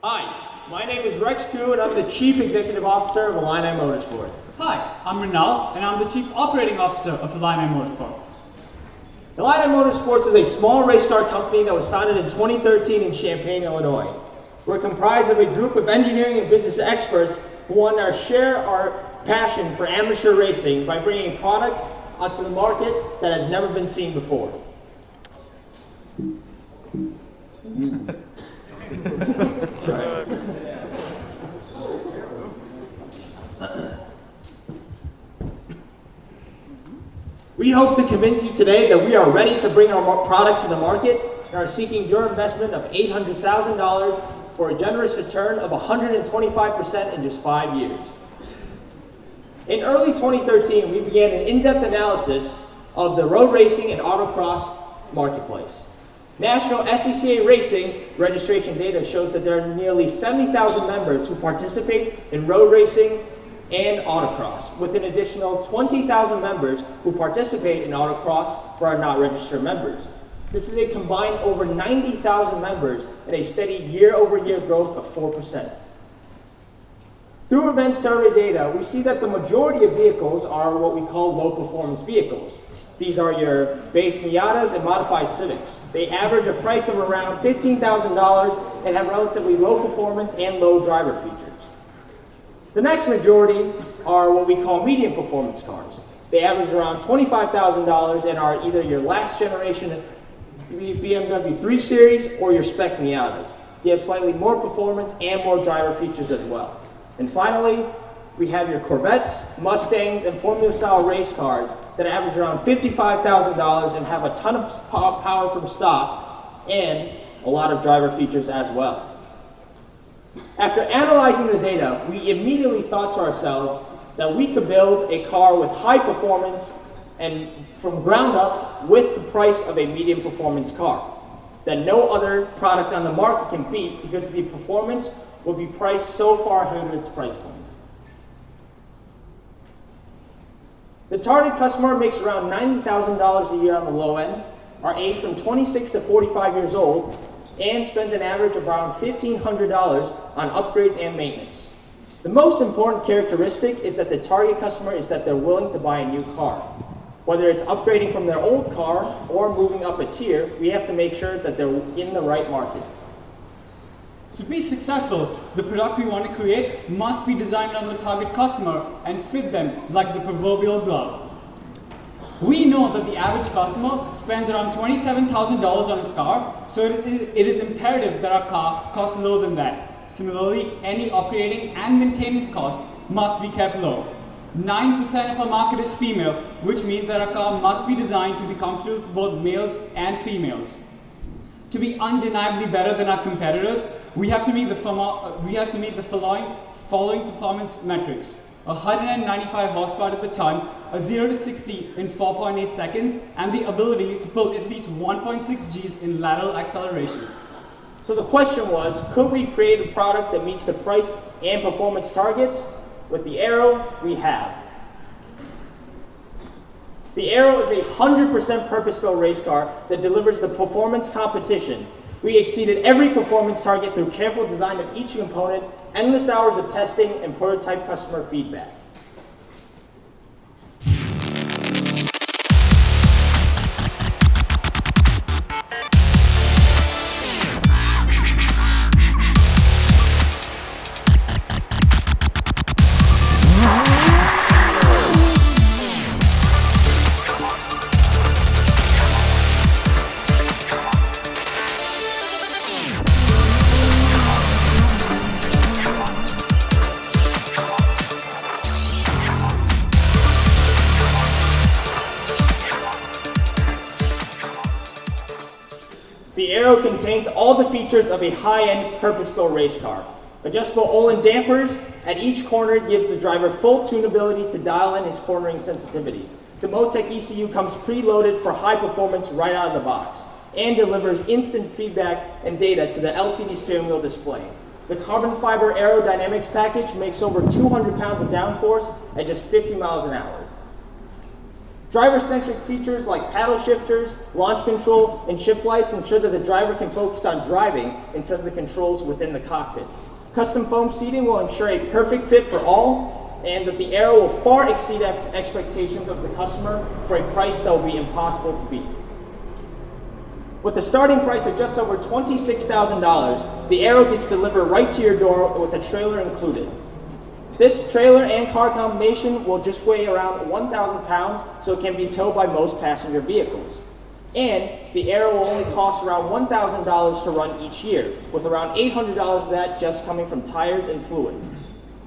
Hi, my name is Rex Koo, and I'm the Chief Executive Officer of Illini Motorsports. Hi, I'm Rinal, and I'm the Chief Operating Officer of Illini Motorsports. Illini Motorsports is a small race car company that was founded in 2013 in Champaign, Illinois. We're comprised of a group of engineering and business experts who want to share our passion for amateur racing by bringing a product onto the market that has never been seen before. We hope to convince you today that we are ready to bring our product to the market and are seeking your investment of $800,000 for a generous return of 125% in just 5 years. In early 2013, we began an in-depth analysis of the road racing and autocross marketplace. National FSAE racing registration data shows that there are nearly 70,000 members who participate in road racing and autocross, with an additional 20,000 members who participate in autocross but are not registered members. This is a combined over 90,000 members and a steady year-over-year growth of 4%. Through event survey data, we see that the majority of vehicles are what we call low-performance vehicles. These are your base Miatas and modified Civics. They average a price of around $15,000 and have relatively low performance and low driver features. The next majority are what we call medium performance cars. They average around $25,000 and are either your last generation BMW 3 Series or your spec Miatas. They have slightly more performance and more driver features as well. And finally, we have your Corvettes, Mustangs, and Formula-style race cars that average around $55,000 and have a ton of power from stock and a lot of driver features as well. After analyzing the data, we immediately thought to ourselves that we could build a car with high performance and from ground up with the price of a medium performance car that no other product on the market can beat because the performance will be priced so far ahead of its price point. The target customer makes around $90,000 a year on the low end, are aged from 26 to 45 years old, and spends an average of around $1,500 on upgrades and maintenance. The most important characteristic is that the target customer is that they're willing to buy a new car. Whether it's upgrading from their old car or moving up a tier, we have to make sure that they're in the right market. To be successful, the product we want to create must be designed on the target customer and fit them like the proverbial glove. We know that the average customer spends around $27,000 on his car, so it is imperative that our car costs lower than that. Similarly, any operating and maintenance costs must be kept low. 9% of our market is female, which means that our car must be designed to be comfortable for both males and females. To be undeniably better than our competitors, we have to meet the following performance metrics: 195 horsepower to the ton, a 0 to 60 in 4.8 seconds, and the ability to pull at least 1.6 Gs in lateral acceleration. So the question was, could we create a product that meets the price and performance targets? With the Aero, we have. The Aero is a 100% purpose-built race car that delivers the performance competition. We exceeded every performance target through careful design of each component, endless hours of testing, and prototype customer feedback. The Aero contains all the features of a high-end purpose-built race car. Adjustable Olin dampers at each corner gives the driver full tunability to dial in his cornering sensitivity. The Motec ECU comes preloaded for high performance right out of the box and delivers instant feedback and data to the LCD steering wheel display. The carbon fiber aerodynamics package makes over 200 pounds of downforce at just 50 miles an hour. Driver-centric features like paddle shifters, launch control, and shift lights ensure that the driver can focus on driving instead of the controls within the cockpit. Custom foam seating will ensure a perfect fit for all, and that the Aero will far exceed expectations of the customer for a price that will be impossible to beat. With a starting price of just over $26,000, the Aero gets delivered right to your door with a trailer included. This trailer and car combination will just weigh around 1,000 pounds, so it can be towed by most passenger vehicles. And the Aero will only cost around $1,000 to run each year, with around $800 of that just coming from tires and fluids.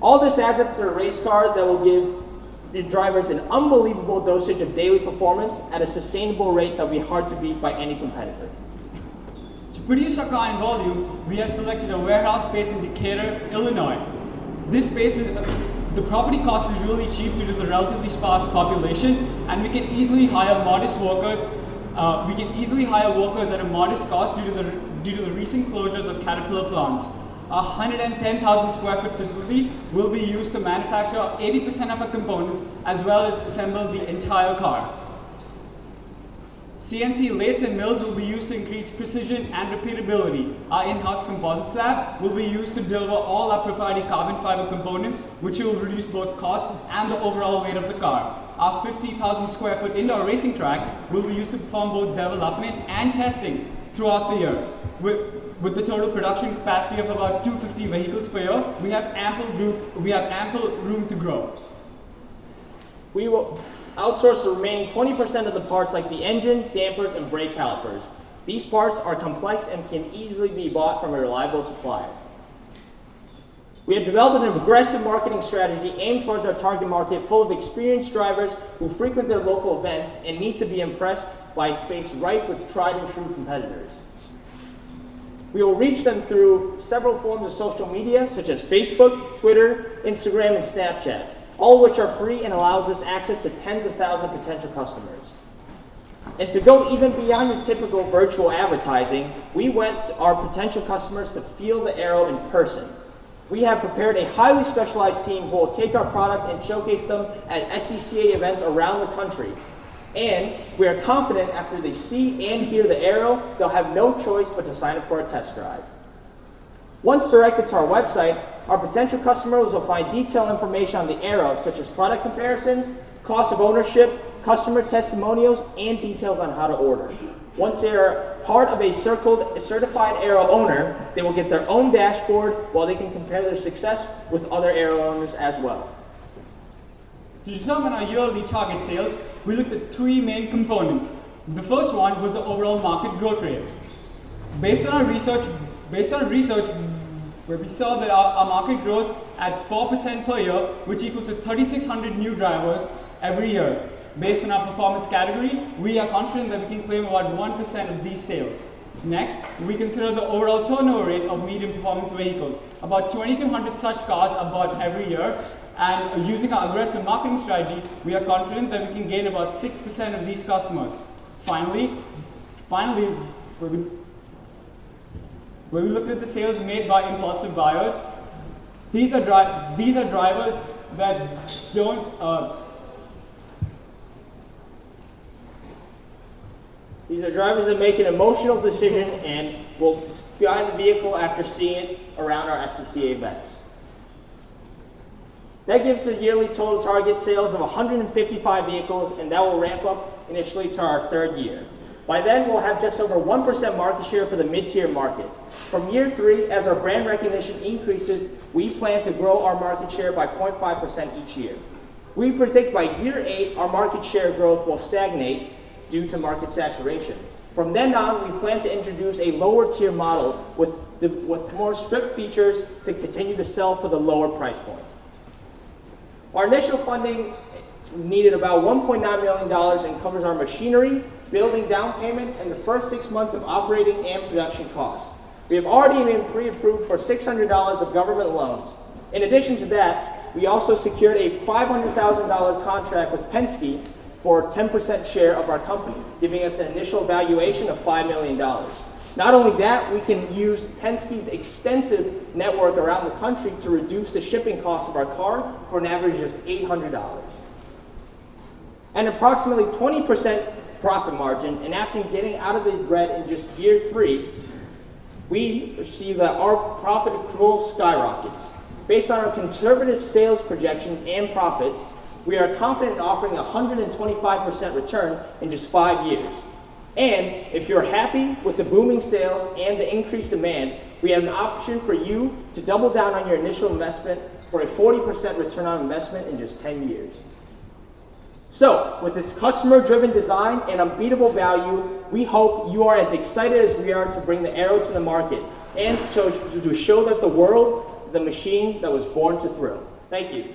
All this adds up to a race car that will give the drivers an unbelievable dosage of daily performance at a sustainable rate that will be hard to beat by any competitor. To produce our car in volume, we have selected a warehouse space in Decatur, Illinois. This space the property cost is really cheap due to the relatively sparse population, and we can easily hire modest workers. We can easily hire workers at a modest cost due to the recent closures of Caterpillar plants. A 110,000 square foot facility will be used to manufacture 80% of our components as well as assemble the entire car. CNC lathes and mills will be used to increase precision and repeatability. Our in-house composites lab will be used to deliver all our proprietary carbon fiber components, which will reduce both cost and the overall weight of the car. Our 50,000 square foot indoor racing track will be used to perform both development and testing throughout the year. With the total production capacity of about 250 vehicles per year, we have ample room to grow. We will outsource the remaining 20% of the parts like the engine, dampers, and brake calipers. These parts are complex and can easily be bought from a reliable supplier. We have developed an aggressive marketing strategy aimed towards our target market full of experienced drivers who frequent their local events and need to be impressed by a space ripe with tried and true competitors. We will reach them through several forms of social media such as Facebook, Twitter, Instagram, and Snapchat, all of which are free and allows us access to tens of thousands of potential customers. And to go even beyond the typical virtual advertising, we want our potential customers to feel the Aero in person. We have prepared a highly specialized team who will take our product and showcase them at FSAE events around the country. And we are confident after they see and hear the Aero, they'll have no choice but to sign up for a test drive. Once directed to our website, our potential customers will find detailed information on the Aero, such as product comparisons, cost of ownership, customer testimonials, and details on how to order. Once they are part of a certified Aero owner, they will get their own dashboard while they can compare their success with other Aero owners as well. To determine our yearly target sales, we looked at three main components. The first one was the overall market growth rate. Based on our research, where we saw that our market grows at 4% per year, which equals to 3,600 new drivers every year. Based on our performance category, we are confident that we can claim about 1% of these sales. Next, we consider the overall turnover rate of medium performance vehicles. About 2,200 such cars are bought every year, and using our aggressive marketing strategy, we are confident that we can gain about 6% of these customers. Finally, when we looked at the sales made by impulsive buyers, these are drivers that don't. These are drivers that make an emotional decision and will buy the vehicle after seeing it around our FSAE events. That gives a yearly total target sales of 155 vehicles, and that will ramp up initially to our third year. By then, we'll have just over 1% market share for the mid-tier market. From year 3, as our brand recognition increases, we plan to grow our market share by 0.5% each year. We predict by year 8, our market share growth will stagnate due to market saturation. From then on, we plan to introduce a lower tier model with more strict features to continue to sell for the lower price point. Our initial funding needed about $1.9 million and covers our machinery, building down payment, and the first 6 months of operating and production costs. We have already been pre-approved for $600 of government loans. In addition to that, we also secured a $500,000 contract with Penske for 10% share of our company, giving us an initial valuation of $5 million. Not only that, we can use Penske's extensive network around the country to reduce the shipping cost of our car for an average of just $800. and approximately 20% profit margin, and after getting out of the red in just year 3, we see that our profit accrual skyrockets. Based on our conservative sales projections and profits, we are confident in offering a 125% return in just 5 years. And if you're happy with the booming sales and the increased demand, we have an option for you to double down on your initial investment for a 40% return on investment in just 10 years. So, with its customer-driven design and unbeatable value, we hope you are as excited as we are to bring the Aero to the market and to show that the world the machine that was born to thrill. Thank you.